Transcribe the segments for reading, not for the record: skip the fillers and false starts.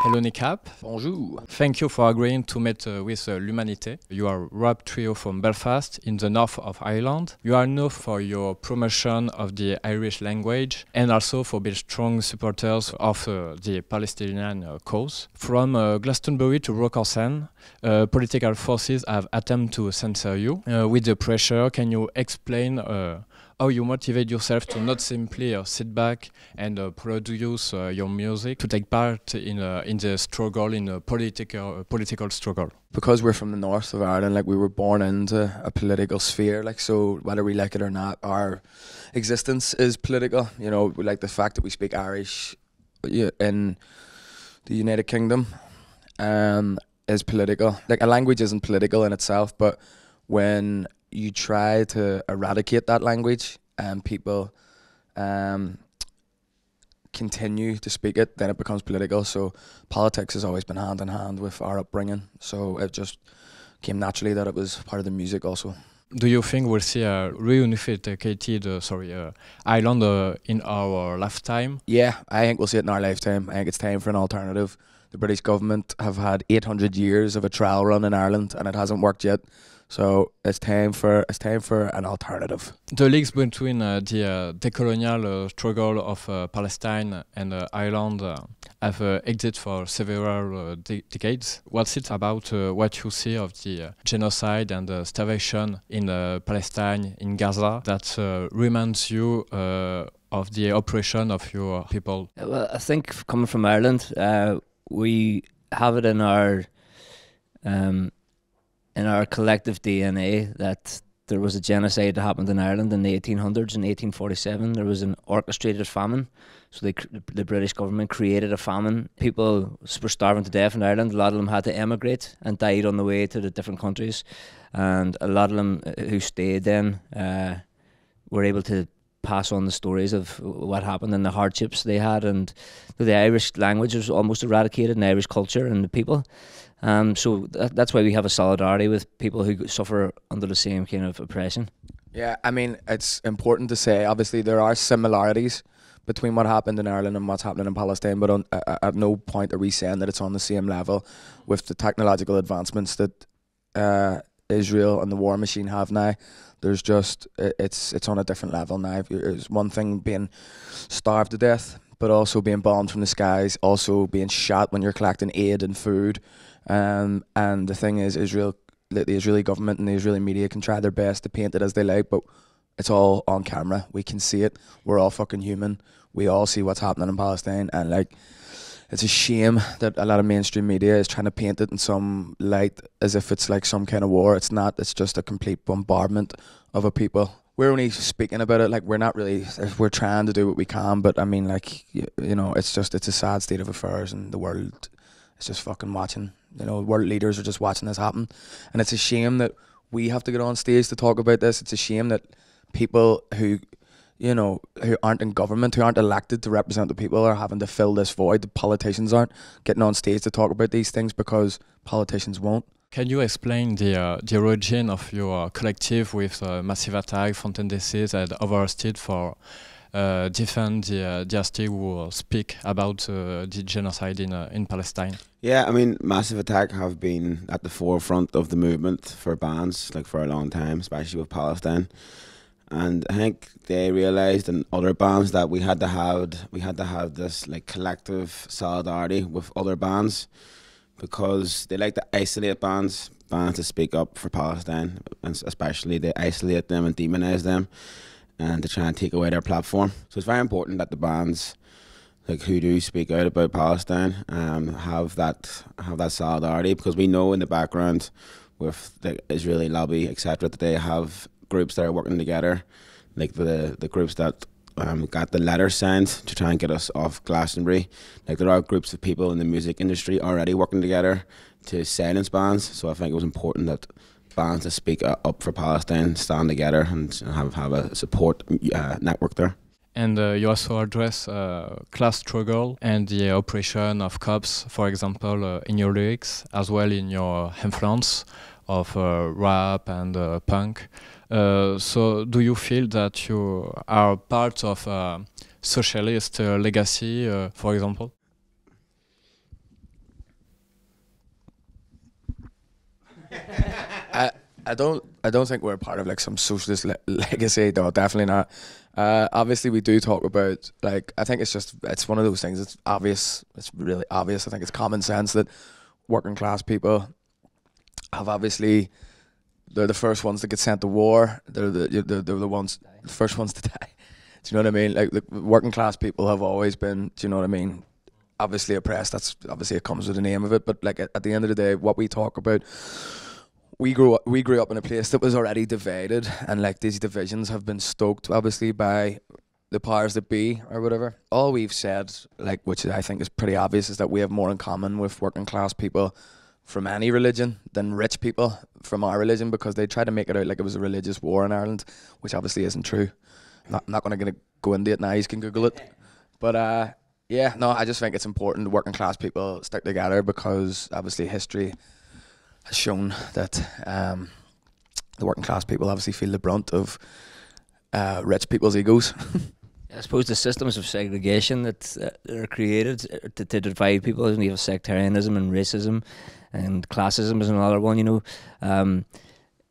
Hello Nicap. Bonjour. Thank you for agreeing to meet with L'Humanité. You are a rap trio from Belfast in the north of Ireland. You are known for your promotion of the Irish language and also for being strong supporters of the Palestinian cause. From Glastonbury to Rockersen, political forces have attempted to censor you. With the pressure, can you explain how you motivate yourself to not simply sit back and produce your music, to take part in the struggle, in a political struggle? Because we're from the north of Ireland, like we were born into a political sphere, like so whether we like it or not, our existence is political. You know, we like the fact that we speak Irish in the United Kingdom is political. Like a language isn't political in itself, but when you try to eradicate that language and people continue to speak it, then it becomes political. So politics has always been hand in hand with our upbringing. So it just came naturally that it was part of the music also. Do you think we'll see a reunified Ireland in our lifetime? Yeah, I think we'll see it in our lifetime. I think it's time for an alternative. The British government have had 800 years of a trial run in Ireland and it hasn't worked yet. So it's time for an alternative. The links between the decolonial struggle of Palestine and Ireland have existed for several decades. What's it about what you see of the genocide and the starvation in Palestine, in Gaza, that reminds you of the oppression of your people? Well, I think coming from Ireland, we have it in our collective DNA that there was a genocide that happened in Ireland in the 1800s. In 1847, there was an orchestrated famine. So the British government created a famine. People were starving to death in Ireland. A lot of them had to emigrate and died on the way to the different countries. And a lot of them who stayed then were able to pass on the stories of what happened and the hardships they had. And the Irish language was almost eradicated, and Irish culture and the people. So that's why we have a solidarity with people who suffer under the same kind of oppression. Yeah, I mean, it's important to say, obviously, there are similarities between what happened in Ireland and what's happening in Palestine, but at no point are we saying that it's on the same level with the technological advancements that Israel and the war machine have now. There's just, it's on a different level now. It's one thing being starved to death, but also being bombed from the skies, also being shot when you're collecting aid and food. And the thing is, the Israeli government and the Israeli media can try their best to paint it as they like, but it's all on camera. We can see it. We're all fucking human. We all see what's happening in Palestine, and like, it's a shame that a lot of mainstream media is trying to paint it in some light as if it's like some kind of war. It's not. It's just a complete bombardment of a people. We're only speaking about it, like we're not really, we're trying to do what we can, but I mean, like, you know, it's a sad state of affairs, and the world is just fucking watching. You know, world leaders are just watching this happen, and it's a shame that we have to get on stage to talk about this. It's a shame that people who, you know, who aren't in government, who aren't elected to represent the people, are having to fill this void. The politicians aren't getting on stage to talk about these things because politicians won't. Can you explain the origin of your collective with Massive Attack, Fontaine DC, and Oversteed for defend the Diasti who speak about the genocide in Palestine? Yeah, I mean, Massive Attack have been at the forefront of the movement for bands, like, for a long time, especially with Palestine. And I think they realised, and other bands, that we had to have this like collective solidarity with other bands, because they like to isolate bands to speak up for Palestine, and especially they isolate them and demonise them, and to try and take away their platform. So it's very important that the bands, like, who do speak out about Palestine, have that solidarity, because we know in the background with the Israeli lobby, etc., that they have groups that are working together, like the groups that got the letter signed to try and get us off Glastonbury. Like, there are groups of people in the music industry already working together to silence bands. So I think it was important that bands that speak up for Palestine stand together and have a support network there. And you also address class struggle and the oppression of cops, for example, in your lyrics, as well in your influence of rap and punk. So do you feel that you are part of socialist legacy, for example? I don't think we're part of like some socialist legacy. No, definitely not. Obviously, we do talk about like I think it's one of those things. It's obvious. It's really obvious. I think it's common sense that working class people have obviously they're the first ones to get sent to war. They're the first ones to die. Do you know what I mean? Like the working class people have always been. Do you know what I mean? Obviously oppressed. That's obviously it comes with the name of it. But like at the end of the day, what we talk about. We grew up in a place that was already divided, and like these divisions have been stoked obviously by the powers that be or whatever. All we've said, like, which I think is pretty obvious, is that we have more in common with working class people from any religion than rich people from our religion, because they try to make it out like it was a religious war in Ireland, which obviously isn't true. Not going to go into it now. You can Google it. But yeah, no, I just think it's important working class people stick together, because obviously history has shown that the working class people obviously feel the brunt of rich people's egos. I suppose the systems of segregation that are created to divide people, and you have sectarianism and racism, and classism is another one. You know,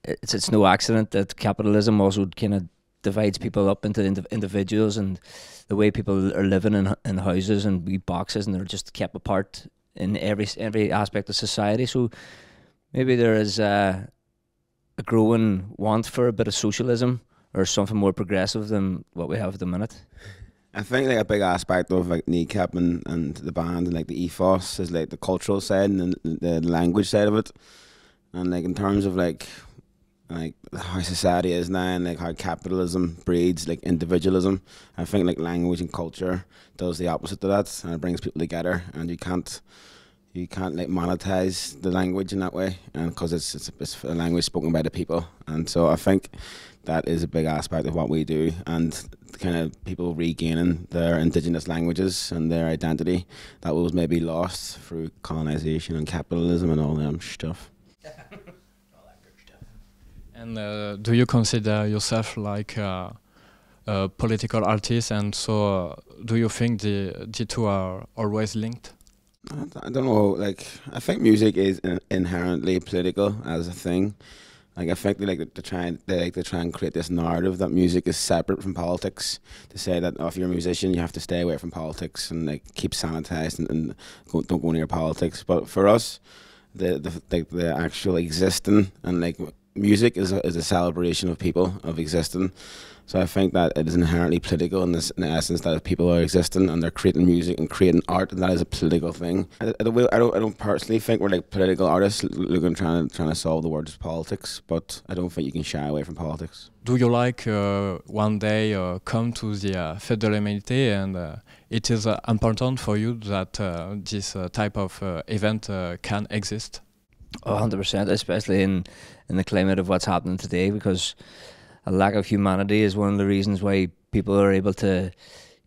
it's no accident that capitalism also kind of divides people up into individuals, and the way people are living in houses and wee boxes, and they're just kept apart in every aspect of society. So maybe there is a growing want for a bit of socialism or something more progressive than what we have at the minute. I think like a big aspect of like Kneecap and the band and like the ethos is like the cultural side and the language side of it, and like in terms of like how society is now and like how capitalism breeds like individualism. I think like language and culture does the opposite to that, and it brings people together, and you can't like monetize the language in that way, and because it's a language spoken by the people. And so I think that is a big aspect of what we do, and kind of people regaining their indigenous languages and their identity that was maybe lost through colonization and capitalism and all them stuff. And do you consider yourself like a political artist, and so do you think the two are always linked? I don't know, like I think music is inherently political as a thing. Like I think they like to try and create this narrative that music is separate from politics, to say that if you're a musician you have to stay away from politics and like keep sanitized and don't go near politics. But for us, the actual existing and like music is a celebration of people, of existing. So I think that it is inherently political in the essence that if people are existing and they're creating music and creating art, and that is a political thing. I don't personally think we're like political artists looking trying to solve the world's politics, but I don't think you can shy away from politics. Do you like one day come to the Fête de l'Humanité, and it is important for you that this type of event can exist? 100%, especially in the climate of what's happening today, because a lack of humanity is one of the reasons why people are able to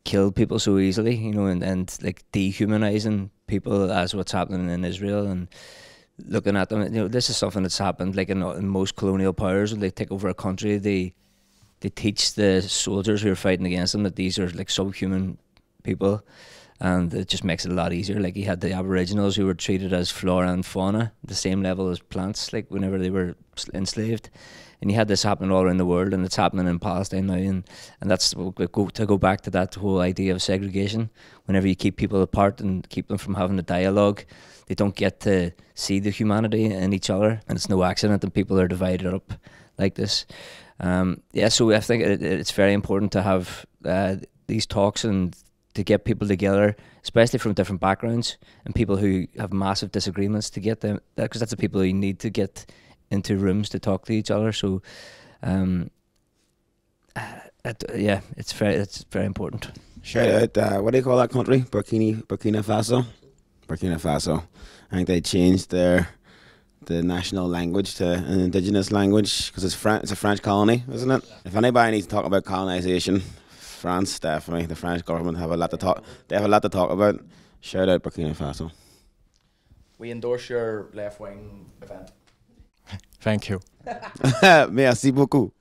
kill people so easily, you know, and like dehumanizing people, as what's happening in Israel, and looking at them. You know, this is something that's happened like in most colonial powers. When they take over a country, they teach the soldiers who are fighting against them that these are like subhuman people, and it just makes it a lot easier. Like you had the Aboriginals who were treated as flora and fauna, the same level as plants, like whenever they were enslaved. And you had this happening all around the world, and it's happening in Palestine now. And that's to go back to that whole idea of segregation. Whenever you keep people apart and keep them from having a dialogue, they don't get to see the humanity in each other. And it's no accident that people are divided up like this. Yeah, so I think it's very important to have these talks and to get people together, especially from different backgrounds and people who have massive disagreements, to get them, because that's the people you need to get into rooms to talk to each other. So yeah, it's very important. Shout out, what do you call that country? Burkina Faso. Burkina Faso. I think they changed the national language to an indigenous language because it's a French colony, isn't it? If anybody needs to talk about colonization, France, definitely. The French government have a lot to talk. They have a lot to talk about. Shout out Burkina Faso. We endorse your left-wing event. Thank you. Merci beaucoup.